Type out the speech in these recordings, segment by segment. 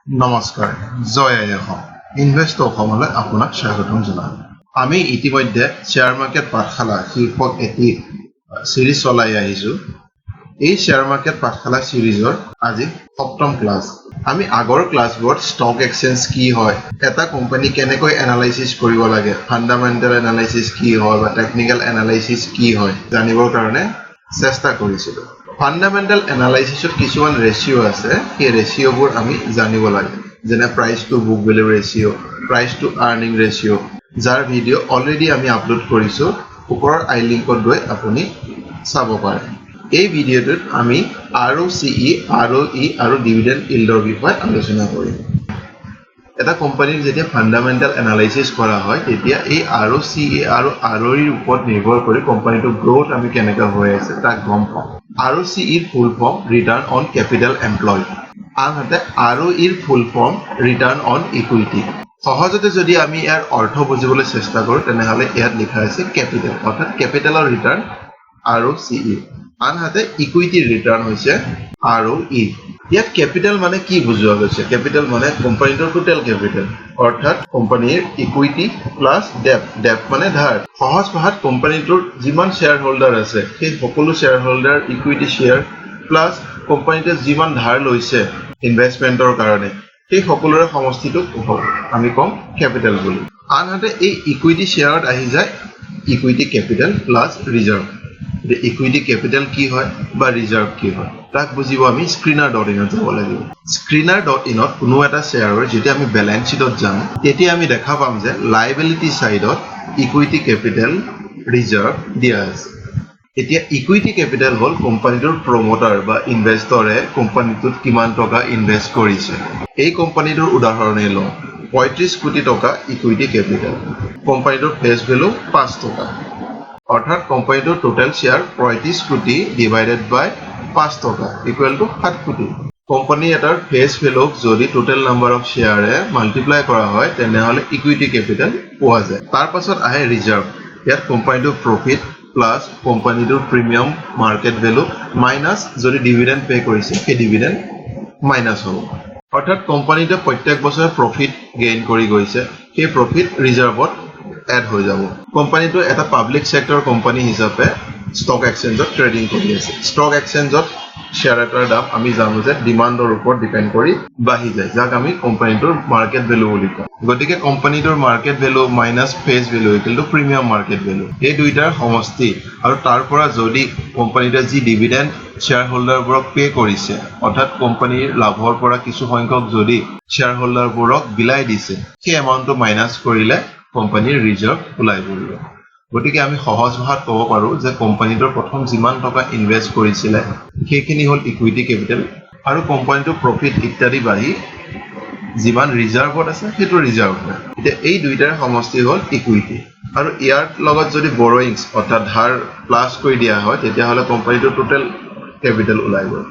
নমস্কাৰ জয় আইহম ইনভেষ্ট অসমলৈ আপোনাক স্বাগতম জনাম আমি ইতিমধ্যে শেয়াৰ মাৰ্কেট পাঠশালা শীৰ্ষক এটি সিৰিজ চলাই আহিছো এই শেয়াৰ মাৰ্কেট পাঠশালা সিৰিজৰ আজি সপ্তম ক্লাস আমি আগৰ ক্লাছবোৰত ষ্টক এক্সচেঞ্জ কি হয় এটা কোম্পানী কেনেকৈ এনালাইসিস কৰিব লাগে ফান্ডামেন্টাল এনালাইসিস কি হয় বা টেকনিক্যাল এনালাইসিস কি হয় জানিবৰ কাৰণে চেষ্টা কৰিছিলো ফান্ডামেন্টাল এনালাইসিসত কিছুমান ৰেশিও আছে এই ৰেশিওবোৰ আমি জানিব লাগে যেনে price to book value ratio price to earning ratio যাৰ ভিডিও অলৰেডি আমি আপলোড কৰিছো ওপৰৰ আই লিংকত গৈ আপুনি চাব পাৰে এই ভিডিওটোত আমি ROCE ROE আৰু ডিভিডেন্ড ইল্ডৰ বিষয়ে আলোচনা কৰিম এটা কোম্পানীৰ যেতিয়া ফান্ডামেন্টাল এনালাইসিস কৰা হয় তেতিয়া এই ROCE আৰু ROE ৰ ওপৰত নিৰ্ভৰ কৰি কোম্পানীটো গ্ৰোথ আমি কেনেকৈ হৈ আছে তাক গম পাওঁ ROCE ৰ ফুল form return on capital employed আনহাতে ROE ৰ ফুল ফৰ্ম ৰিটাৰ্ণ অন ইকুইটি সহজতে যদি আমি ইয়াৰ অৰ্থ বুজিবলৈ চেষ্টা কৰো তেনেহলে ইয়াত লিখা আছে ক্যাপিটাল অৰ্থাৎ ক্যাপিটালৰ ৰিটাৰ্ণ ROCE আনহাতে ইকুইটি ৰিটাৰ্ণ হৈছে ROE ইয়াত ক্যাপিটাল মানে কি বুজোৱা গৈছে ক্যাপিটাল মানে কোম্পানীৰ টোটাল ক্যাপিটাল অৰ্থাৎ কোম্পানীৰ ইকুইটি প্লাস ডেট মানে ধাৰ সহজ ভাষাত কোম্পানীটোৰ যিমান শেয়াৰ হোল্ডাৰ আছে সেই সকলো share holder equity share plus কোম্পানীতে যিমান ধাৰ লৈছে ইনভেষ্টমেন্টৰ কাৰণে সেই সকলোৰে সমষ্টিটো আমি কম ক্যাপিটাল বুলি আনহাতে এই ইকুইটি শেয়াৰত আহি যায় equity capital plus reserve The equity capital কি হয় বা ৰিজাৰ্ভ কি হয় তাক বুজিব আমি screener.in ত যাব লাগিব screener.in ত কোনো এটা শেয়াৰৰ যেতিয়া আমি ব্যালেন্স শীটত যাম তেতিয়া আমি দেখা পাম যে লায়াবিলিটি সাইডত ইকুইটি ক্যাপিটাল ৰিজাৰ্ভ দিয়া আছে এতিয়া ইকুইটি ক্যাপিটাল হল কোম্পানীটোৰ প্ৰমোটাৰ বা ইনভেষ্টৰে কোম্পানীটোত কিমান টকা ইনভেষ্ট কৰিছে এই কোম্পানীটোৰ উদাহৰণে লওঁ 35 কোটি টকা ইকুইটি ক্যাপিটাল কোম্পানীটোৰ ফেচ ভ্যালু 5 টকা অৰ্থাৎ কোম্পানীটোৰ টোটাল শেয়াৰ 35 কোটি ডিভাইডেড বাই 5 টকা ইকুয়াল টু 7 কোটি কোম্পানী এটাৰ ফেচ ভ্যালুক যদি টোটাল নাম্বাৰ অফ শেয়াৰে মাল্টিপ্লাই কৰা হয় তেনেহলে ইকুইটি ক্যাপিটাল পোৱা যায় তাৰ পাছত আহে ৰিজাৰ্ভ ইয়াত কোম্পানীটোৰ প্ৰফিট প্লাস কোম্পানীটোৰ প্ৰিমিয়াম মাৰ্কেট ভ্যালু মাইনাস যদি ডিভিডেন্ড পে কৰিছে সেই ডিভিডেন্ড মাইনাস হ'ব অৰ্থাৎ কোম্পানীটোৱে প্ৰত্যেক বছৰে প্ৰফিট গেইন কৰি গৈছে সেই প্ৰফিট ৰিজাৰ্ভত এড হৈ যাব কোম্পানীটো এটা পাব্লিক সেক্টৰ কোম্পানী হিচাপে ষ্টক এক্সচেঞ্জত ট্ৰেডিং কৰি আছে ষ্টক এক্সচেঞ্জত শেয়াৰ এটাৰ দাম আমি জানো যে ডিমাণ্ডৰ ওপৰত ডিপেন্ড কৰি বাঢ়ি যায় যাক আমি কোম্পানীটোৰ মাৰ্কেট ভ্যালু বুলি কওঁ গতিকে কোম্পানীটোৰ market value minus face value equal to premium market value এই দুইটাৰ সমষ্টি আৰু তাৰ পৰা যদি কোম্পানীটোৱে যি ডিভিডেন্ড শেয়াৰ হোল্ডাৰবোৰক পে কৰিছে অৰ্থাৎ কোম্পানীৰ লাভৰ পৰা কিছু সংখ্যক যদি শেয়াৰ হোল্ডাৰবোৰক বিলাই দিছে সেই এমাউণ্টটো মাইনাস কৰিলে কোম্পানীৰ ৰিজাৰ্ভ ওলাই পৰিব গতিকে আমি সহজ ভাষাত ক'ব পাৰো যে কোম্পানীটোৰ প্ৰথম যিমান টকা ইনভেষ্ট কৰিছিলে সেইখিনি হল ইকুইটি ক্যাপিটাল আৰু কোম্পানীটোৰ প্ৰফিট ইত্যাদি বাঢ়ি যিমান ৰিজাৰ্ভত আছে সেইটো ৰিজাৰ্ভ হয় এতিয়া এই দুইটাৰ সমষ্টি হল ইকুইটি আৰু ইয়াৰ লগত যদি বৰোইংছ অৰ্থাৎ ধাৰ প্লাস কৰি দিয়া হয় তেতিয়া হলে কোম্পানীটোৰ টোটাল ক্যাপিটাল ওলাই গ'ল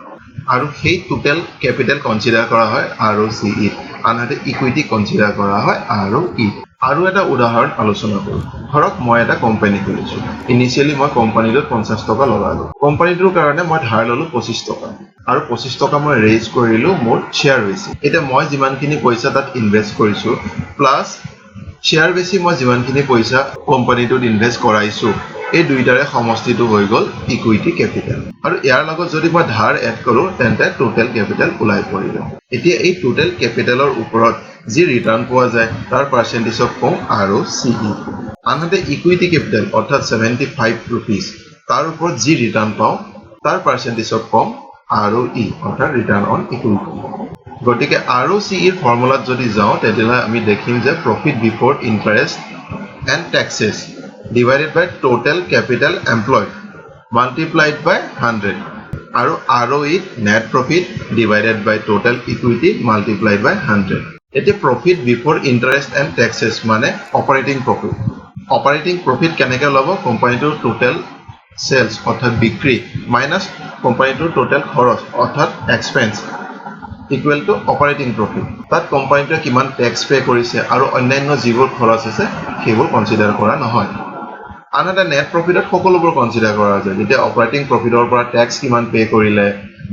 আৰু সেই টোটাল ক্যাপিটাল কনসিডাৰ কৰা হয় ROCE আনহাতে ইকুইটি কনসিডাৰ কৰা হয় ROE আৰু এটা উদাহৰণ আলোচনা কৰো ধৰক মই এটা কোম্পানী খুলিছো ইনিশিয়ালি মই কোম্পানীটোত 50 টকা লগালো কোম্পানীটোৰ কাৰণে মই ধাৰ ললো 25 টকা আৰু 25 টকা মই ৰেজ কৰিলো মোৰ শেয়াৰ বেছি এটা মই যিমানখিনি পইচা তাত ইনভেষ্ট কৰিছো প্লাস শেয়াৰ বেছি মই যিমানখিনি পইচা কোম্পানীটোত ইনভেষ্ট কৰাইছো এই দুইটাৰে সমষ্টিটো হৈ গল ইকুইটি ক্যাপিটাল আৰু ইয়াৰ লগত যদি মই ধাৰ এড কৰো তেন্তে টোটাল ক্যাপিটাল ওলাই পৰিব এতিয়া এই টোটাল ক্যাপিটালৰ ওপৰত যি ৰিটাৰ্ণ পোৱা যায় তাৰ পাৰ্সেন্টেজক কম ROCE আনহাতে ইকুইটি ক্যাপিটাল অৰ্থাৎ 75 रुपीस তাৰ ওপৰত যি ৰিটাৰ্ণ পাওঁ তাৰ পাৰ্সেন্টেজক কম ROE অৰ্থাৎ ৰিটাৰ্ণ অন ইকুইটি গতিকে ROCE ৰ ফৰ্মুলাত যদি যাওঁ তেতিয়াহলে আমি দেখিম যে profit before interest and taxes divided by total capital employed multiplied by 100 আৰু ROE net profit divided by total equity multiplied by 100 এতে profit before interest and taxes মানে operating profit কেনেকৈ লব কোম্পানীটোৰ total sales অৰ্থাৎ বিক্ৰী minus কোম্পানীটোৰ total খৰচ অৰ্থাৎ expense equal to operating profit তাত কোম্পানীটোৱে কিমান ট্যাক্স পে কৰিছে আৰু অন্যান্য যিবোৰ খৰচ আছে সেইবোৰ কনসিডাৰ কৰা নহয় আনহাতে নেট প্ৰফিটত সকলোবোৰ কনসিডাৰ কৰা যায় যেতিয়া অপাৰেটিং প্ৰফিটৰ পৰা ট্যাক্স কিমান পে কৰিলে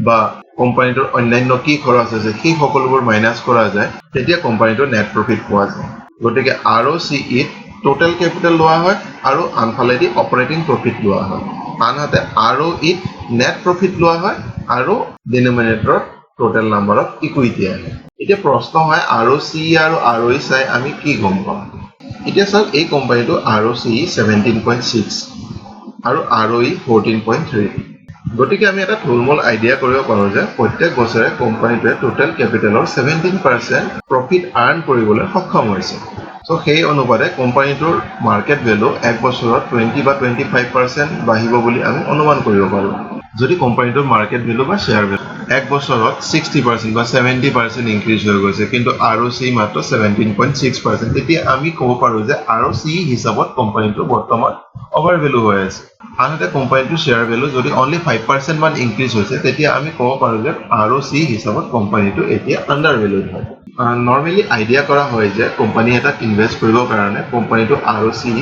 বা কোম্পানীটোৰ অন্যান্য কি খৰচ আছে সেই সকলোবোৰ মাইনাছ কৰা যায় তেতিয়া কোম্পানীটোৰ নেট প্ৰফিট পোৱা যায় গতিকে ROCE ত টোটাল ক্যাপিটাল লোৱা হয় আৰু আনফালেদি অপাৰেটিং প্ৰফিট লোৱা হয় আনহাতে ROE ত নেট প্ৰফিট লোৱা হয় আৰু ডিনোমিনেটৰত টোটাল নাম্বাৰ অফ ইকুইটি আহে এতিয়া প্ৰশ্ন হয় ROCE আৰু ROE চাই আমি কি গম পাম এতিয়া চাওক এই কোম্পানীটো ROCE 17.6 আৰু ROE 14.3 গতিকে আমি এটা থুলমূল আইডিয়া কৰিব পাৰো যে প্ৰত্যেক বছৰে কোম্পানীটোৱে টোটাল ক্যাপিটালৰ 17% প্ৰফিট আৰ্ন কৰিবলৈ সক্ষম হৈছে সো সেই অনুপাতে কোম্পানীটোৰ মাৰ্কেট ভ্যালু এক বছৰত 20 বা 25% বাঢ়িব বুলি আমি অনুমান কৰিব পাৰো যদি কোম্পানীটোৰ মাৰ্কেট ভ্যালু বা শেয়াৰ ভ্যালু এক বছৰত 60% বা 70% ইনক্ৰিজ হৈ গৈছে কিন্তু ROCE মাত্ৰ 17.6% তেতিয়া আমি ক'ব পাৰো যে ROCE হিচাপত কোম্পানীটো বৰ্তমান ওভাৰ ভ্যালু হৈ আছে আনহাতে কোম্পানীটোৰ শেয়াৰ ভ্যালু যদি অনলি 5% মান ইনক্ৰিজ হৈছে তেতিয়া আমি ক'ব পাৰো যে ROCE হিচাপত কোম্পানীটো এতিয়া আন্ডাৰ ভ্যালুড হয় নৰ্মেলি আইডিয়া কৰা হয় যে কোম্পানী এটাত ইনভেস্ট কৰিবৰ কাৰণে কোম্পানীটো ROCE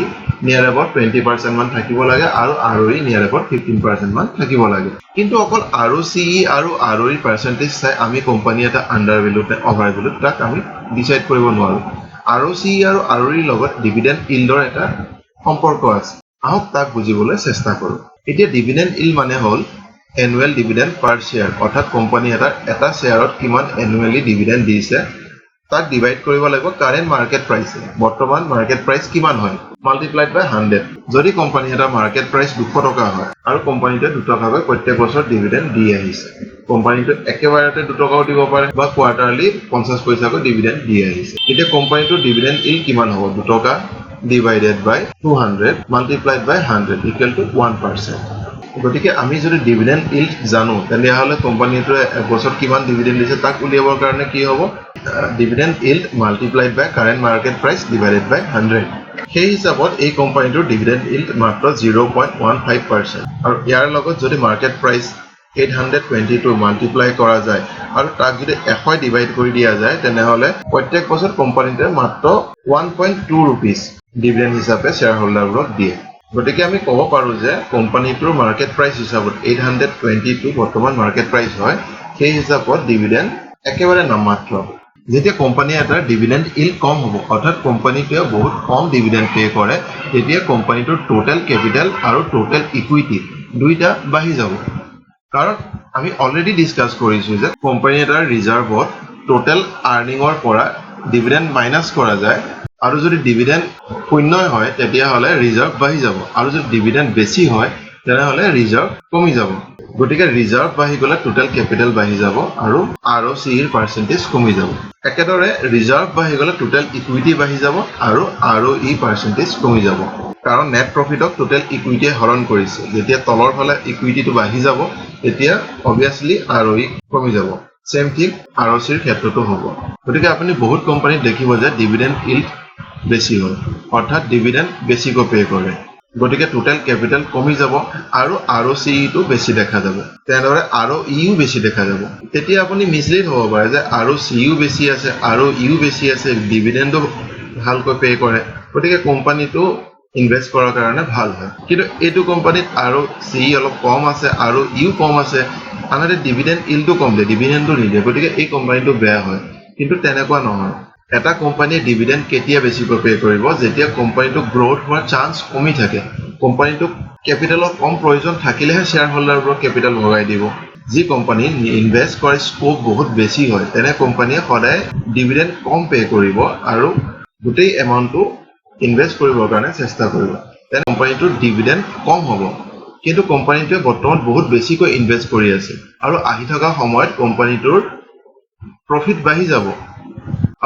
নিয়াৰ এবাউট 20% মান থাকিব লাগে আৰু ROE নিয়াৰ এবাউট 15% মান থাকিব লাগে কিন্তু অকল ROCE আৰু ROE পাৰ্চেন্টেজ চাই আমি কোম্পানী এটা আন্ডাৰ ভ্যালুড নে ওভাৰ ভ্যালুড তাক আমি ডিসাইড কৰিব নোৱাৰো ROCE আৰু ROE লগত ডিভিডেন্ড ইল্ডৰ এটা সম্পৰ্ক আছে আহক তাক বুজিবলৈ চেষ্টা কৰো এতিয়া ডিভিডেন্ড ইল্ড মানে হল এনুৱেল ডিভিডেন্ড পাৰ শেয়াৰ অৰ্থাৎ কোম্পানী এটা শেয়াৰত কিমান এনুৱেলি ডিভিডেন্ড দিছে তাক ডিভাইড কৰিব লাগিব কাৰেন্ট মাৰ্কেট প্ৰাইস বৰ্তমান মাৰ্কেট প্ৰাইস কিমান হয় মাল্টিপ্লাইড বাই 100 যদি কোম্পানী এটা মাৰ্কেট প্ৰাইস 200 টকা হয় আৰু কোম্পানীটোৱে 2 টকাকৈ প্ৰত্যেক বছৰ ডিভিডেন্ড দি আহিছে কোম্পানীটো একেবাৰতে 2 টকাও দিব পাৰে বা কোৱাৰ্টাৰলি 50 পইচাকৈ ডিভিডেন্ড দি আহিছে এতিয়া কোম্পানীটোৰ ডিভিডেন্ড ইল্ড কিমান হ'ব 2 টকা divided by 200 multiplied by 100 equal to 1%. গতিকে আমি যদি ডিভিডেন্ড ইল্ড জানো তেনেহলে কোম্পানীটোৱে এক বছৰ কিমান ডিভিডেন্ড দিছে তাক উলিয়াবৰ কাৰণে কি হ'ব ডিভিডেন্ড ইল্ড মাল্টিপ্লাইড বাই কাৰেন্ট মাৰ্কেট প্ৰাইস ডিভাইডেড বাই 100 সেই হিচাপত এই কোম্পানীটোৰ ডিভিডেন্ড ইল্ড মাত্ৰ 0.15% আৰু ইয়াৰ লগত যদি মাৰ্কেট প্ৰাইস 822 মাল্টিপ্লাই কৰা যায় আৰু তাক যদি 100 ডিভাইড কৰি দিয়া যায় তেনেহলে প্ৰত্যেক বছৰ কোম্পানীটোৱে মাত্ৰ 1.2 rupees ডিভিডেন্ড হিচাপে শ্বেয়াৰ হোল্ডাৰবোৰক দিয়ে গতিকে আমি ক'ব পাৰো যে কোম্পানীটোৰ মাৰ্কেট প্ৰাইস হিচাপত 822 বৰ্তমান মাৰ্কেট প্ৰাইস হয় সেই হিচাপত ডিভিডেন্ড একেবাৰে নামমাত্ৰ যেতিয়া কোম্পানী এটাৰ ডিভিডেন্ড ইল্ড কম হ'ব অৰ্থাৎ কোম্পানীটোৱে বহুত কম ডিভিডেন্ড পে কৰে তেতিয়া কোম্পানীটোৰ টোটাল ক্যাপিটাল আৰু টোটাল ইকুইটি দুইটা বাঢ়ি যাব কাৰণ আমি অলৰেডি ডিসকাস কৰিছো যে কোম্পানী এটাৰ ৰিজাৰ্ভত টোটাল আৰ্নিংৰ পৰা ডিভিডেন্ড মাইনাস কৰা যায় আৰু যদি ডিভিডেন্ড শূন্য হয় তেতিয়া হলে ৰিজাৰ্ভ বাঢ়ি যাব আৰু যদি ডিভিডেন্ড বেছি হয় তেনেহলে ৰিজাৰ্ভ কমি যাব গতিকে ৰিজাৰ্ভ বাঢ়ি গলে টোটাল ক্যাপিটাল বাঢ়ি যাব আৰু ROCE এৰ পাৰ্চেন্টেজ কমি যাব একেদৰে ৰিজাৰ্ভ বাঢ়ি গলে টোটাল ইকুইটি বাঢ়ি যাব আৰু ROE পাৰ্চেন্টেজ কমি যাব কাৰণ নেট প্ৰফিটক টোটাল ইকুইটিয়ে হৰণ কৰিছে যেতিয়া তলৰ ফালে ইকুইটিটো বাঢ়ি যাব তেতিয়া অবিয়াসলি ROE কমি যাব সেম ঠিক ROCE এৰ ক্ষেত্ৰতো হ'ব গতিকে আপুনি বহুত কোম্পানীত দেখিব যে ডিভিডেন্ড ইল্ড বেছি হয় অৰ্থাৎ ডিভিডেন্ড বেছিকৈ পে কৰে গতিকে টোটাল ক্যাপিটাল কমি যাব আৰু ROCE টো বেছি দেখা যাব তেনেদৰে ROE ও বেছি দেখা যাব তেতিয়া আপুনি মিছলিড হ'ব পাৰে যে ROCE ও বেছি আছে ROE ও বেছি আছে ডিভিডেন্ডও ভালকৈ পে কৰে গতিকে কোম্পানীটো ইনভেস্ট কৰাৰ কাৰণে ভাল হয় কিন্তু এইটো কোম্পানীত ROCE অলপ কম আছে ROE ও কম আছে আনহাতে ডিভিডেন্ড ইল্ডটো কম দিয়ে ডিভিডেন্ডটো নিদিয়ে গতিকে এই কোম্পানীটো বেয়া হয় কিন্তু তেনেকুৱা নহয় এটা কোম্পানীয়ে ডিভিডেন্ড কেতিয়া বেছিকৈ পে কৰিব যেতিয়া কোম্পানীটো গ্ৰোথ হোৱাৰ চান্স কমি থাকে কোম্পানীটো ক্যাপিটালৰ কম প্ৰয়োজন থাকিলেহে শ্বেয়াৰ হোল্ডাৰবোৰক ক্যাপিটাল ভগাই দিব যি কোম্পানী ইনভেস্ট কৰাৰ স্কোপ বহুত বেছি হয় তেনে কোম্পানীয়ে সদায় ডিভিডেন্ড কম পে কৰিব আৰু গোটেই এমাউন্টটো ইনভেস্ট কৰিবৰ কাৰণে চেষ্টা কৰিব তেনে কোম্পানীটোৰ ডিভিডেন্ড কম হ'ব কিন্তু কোম্পানীটোৱে বৰ্তমান বহুত বেছিকৈ ইনভেস্ট কৰি আছে আৰু আহি থকা সময়ত কোম্পানীটোৰ প্ৰফিট বাঢ়ি যাব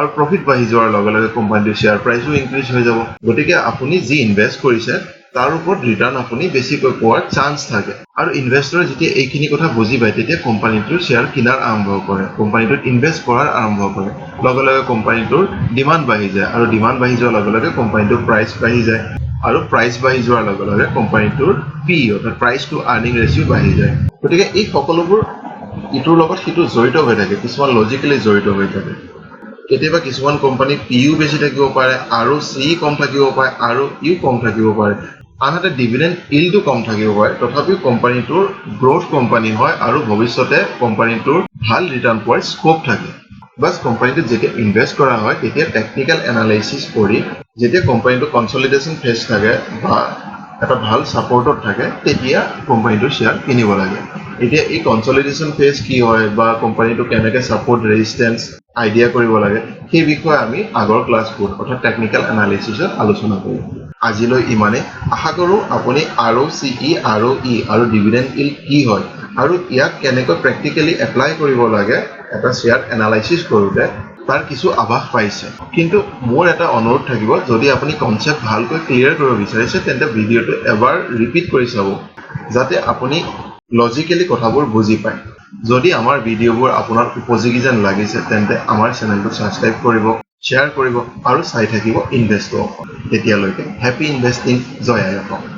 আৰু প্ৰফিট বাঢ়ি যোৱাৰ লগে লগে কোম্পানীটোৰ শেয়াৰ প্ৰাইসও ইনক্ৰিজ হৈ যাব গতিকে আপুনি যি ইনভেস্ট কৰিছে তাৰ ওপৰত ৰিটাৰ্ণ আপুনি বেছিকৈ পোৱাৰ চান্স থাকে আৰু ইনভেষ্টৰে যেতিয়া এইখিনি কথা বুজি পায় তেতিয়া কোম্পানীটোৰ শেয়াৰ কিনাৰ আৰম্ভ কৰে কোম্পানীটোত ইনভেস্ট কৰাৰ আৰম্ভ কৰে লগে লগে কোম্পানীটোৰ ডিমান্ড বাঢ়ি যায় আৰু ডিমান্ড বাঢ়ি যোৱাৰ লগে লগে কোম্পানীটোৰ প্ৰাইস বাঢ়ি যায় আৰু প্ৰাইস বাঢ়ি যোৱাৰ লগে লগে কোম্পানীটোৰ পি অৰ্থাৎ প্ৰাইস টু আৰ্নিং ৰেচিও বাঢ়ি যায় গতিকে এই সকলোবোৰ ইটোৰ লগত সিটো জড়িত হৈ থাকে কিছুমান লজিকেলি জড়িত হৈ থাকে কেতিয়াবা কিছুমান কোম্পানী পিও বেছি থাকিব পাৰে আৰু সি কম থাকিব পাৰে আৰু ইউ কম থাকিব পাৰে আনহাতে ডিভিডেণ্ড ইল্ডটো কম থাকিব পাৰে তথাপিও কোম্পানীটোৰ গ্ৰোথ কোম্পানী হয় আৰু ভৱিষ্যতে কোম্পানীটোৰ ভাল ৰিটাৰ্ণ পোৱাৰ স্কোপ থাকে বাছ কোম্পানীটোত যেতিয়া ইনভেষ্ট কৰা হয় তেতিয়া টেকনিকেল এনালাইচিছ কৰি যেতিয়া কোম্পানীটো কনচলিডেশ্যন ফেজ থাকে বা এটা ভাল ছাপৰ্টত থাকে তেতিয়া কোম্পানীটোৰ শ্বেয়াৰ কিনিব লাগে এতিয়া এই কনচলিডেশ্যন ফেজ কি হয় বা কোম্পানীটো কেনেকৈ ছাপৰ্ট ৰেজিষ্টেঞ্চ আইডিয়া কৰিব লাগে সেই বিষয়ে আমি আগৰ ক্লাছবোৰ অৰ্থাৎ টেকনিকেল এনালাইচিছত আলোচনা কৰিম আজিলৈ ইমানে আশা কৰোঁ আপুনি ROCE ROE আৰু ডিভিডেণ্ড ইল্ড কি হয় আৰু ইয়াক কেনেকৈ প্ৰেক্টিকেলি এপ্লাই কৰিব লাগে এটা শ্বেয়াৰ এনালাইচিছ কৰোঁতে তাৰ কিছু আভাস পাইছে কিন্তু মোৰ এটা অনুৰোধ থাকিব যদি আপুনি কনচেপ্ট ভালকৈ ক্লিয়াৰ কৰিব বিচাৰিছে তেন্তে ভিডিঅ'টো এবাৰ ৰিপিট কৰি চাব যাতে আপুনি লজিকেলি কথাবোৰ বুজি পায় যদি আমাৰ ভিডিঅ'বোৰ আপোনাৰ উপযোগী যেন লাগিছে তেন্তে আমাৰ চেনেলটো ছাবস্ক্ৰাইব কৰিব শ্বেয়াৰ কৰিব আৰু চাই থাকিব ইনভেষ্টৰ তেতিয়ালৈকে হেপী ইনভেষ্টিং জয় আই অসম